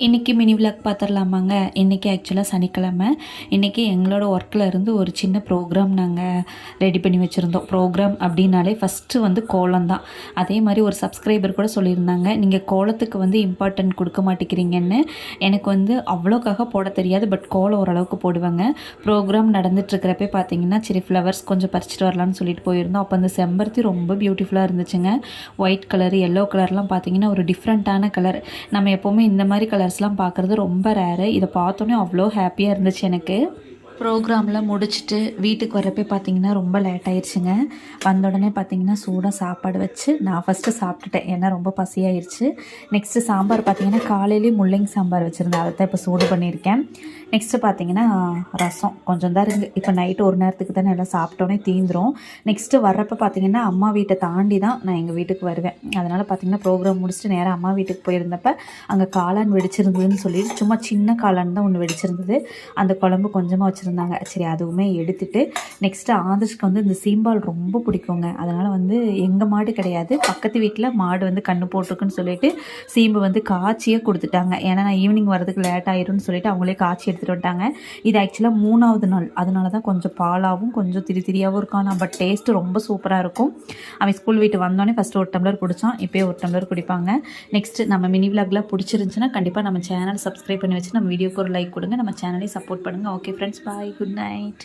இன்றைக்கி mini vlog பார்த்துடலாமாங்க. இன்றைக்கி ஆக்சுவலாக சனிக்கிழமை. இன்றைக்கி எங்களோட ஒர்க்கில் இருந்து ஒரு சின்ன ப்ரோக்ராம் நாங்கள் ரெடி பண்ணி வச்சுருந்தோம். ப்ரோக்ராம் அப்படின்னாலே ஃபஸ்ட்டு வந்து கோலம் தான். அதே மாதிரி ஒரு சப்ஸ்கிரைபர் கூட சொல்லியிருந்தாங்க, நீங்கள் கோலத்துக்கு வந்து இம்பார்ட்டன்ட் கொடுக்க மாட்டேங்கிறீங்கன்னு. எனக்கு வந்து அவ்வளோக்காக போட தெரியாது, பட் கோலம் ஓரளவுக்கு போடுவாங்க. ப்ரோக்ராம் நடந்துகிட்ருக்கிறப்பே பார்த்தீங்கன்னா சரி ஃப்ளவர்ஸ் கொஞ்சம் பறிச்சிட்டு வரலான்னு சொல்லிட்டு போயிருந்தோம். அப்போ அந்த செம்பருத்தி ரொம்ப பியூட்டிஃபுல்லாக இருந்துச்சுங்க. ஒயிட் கலர், எல்லோ கலர்லாம் பார்த்தீங்கன்னா ஒரு டிஃப்ரெண்ட்டான கலர். நம்ம எப்போவுமே இந்த மாதிரி கலர்ஸ்லாம் பார்க்குறது ரொம்ப ரேரு. இதை பார்த்தோன்னே அவ்வளோ ஹாப்பியாக இருந்துச்சு எனக்கு. ப்ரோக்ராமில் முடிச்சுட்டு வீட்டுக்கு வரப்போ பார்த்திங்கன்னா ரொம்ப லேட் ஆயிடுச்சுங்க. வந்த உடனே பார்த்திங்கன்னா சூடாக சாப்பாடு வச்சு நான் ஃபஸ்ட்டு சாப்பிட்டுட்டேன், ஏன்னா ரொம்ப பசியாயிருச்சு. நெக்ஸ்ட்டு சாம்பார் பார்த்திங்கன்னா காலையிலேயே முள்ளங்கி சாம்பார் வச்சுருந்தேன், அதை தான் இப்போ சூடு பண்ணியிருக்கேன். நெக்ஸ்ட்டு பார்த்திங்கன்னா ரசம் கொஞ்சம் தான் இருக்குது. இப்போ நைட்டு ஒரு நேரத்துக்கு தானே எல்லாம் சாப்பிட்டோன்னே தீந்துரும். நெக்ஸ்ட்டு வர்றப்போ பார்த்திங்கன்னா அம்மா வீட்டை தாண்டி தான் நான் எங்கள் வீட்டுக்கு வருவேன். அதனால் பார்த்திங்கன்னா ப்ரோக்ராம் முடிச்சுட்டு நேராக அம்மா வீட்டுக்கு போயிருந்தப்போ அங்கே காளான் வெடிச்சிருந்ததுன்னு சொல்லிட்டு சும்மா சின்ன காளான் தான் ஒன்று வெடிச்சிருந்தது. அந்த குழம்பு கொஞ்சமாக வச்சுருந்தாங்க. சரி அதுவுமே எடுத்துகிட்டு நெக்ஸ்ட்டு ஆதர்ஷ்க்கு வந்து இந்த சீம்பால் ரொம்ப பிடிக்குங்க. அதனால் வந்து எங்கள் மாடு கிடையாது, பக்கத்து வீட்டில் மாடு வந்து கன்று போட்டிருக்குன்னு சொல்லிட்டு சீம்பு வந்து காய்ச்சியே கொடுத்துட்டாங்க. ஏன்னா நான் ஈவினிங் வரதுக்கு லேட் ஆயிரும்னு சொல்லிட்டு அவங்களே காய்ச்சி எடுத்துகிட்டு வந்துட்டாங்க. இது ஆக்சுவலாக 3வது நாள், அதனால தான் கொஞ்சம் பாலாகவும் கொஞ்சம் திரியாகவும் இருக்கான். பட் டேஸ்ட்டு ரொம்ப சூப்பராக இருக்கும். அவன் ஸ்கூல் வீட்டு வந்தோடனே ஃபஸ்ட்டு ஒரு டம்ளர் குடித்தான், இப்போயே ஒரு டம்ளர் குடிப்பாங்க. நெக்ஸ்ட்டு நம்ம மினி விளாக்லாம் பிடிச்சிருந்துச்சுன்னா கண்டிப்பாக நம்ம சேனல் சப்ஸ்கிரைப் பண்ணி வச்சு நம்ம வீடியோக்கு ஒரு லைக் கொடுங்க, நம்ம சேனலையும் சப்போர்ட் பண்ணுங்கள். ஓகே ஃப்ரெண்ட்ஸ், பாய், குட் நைட்.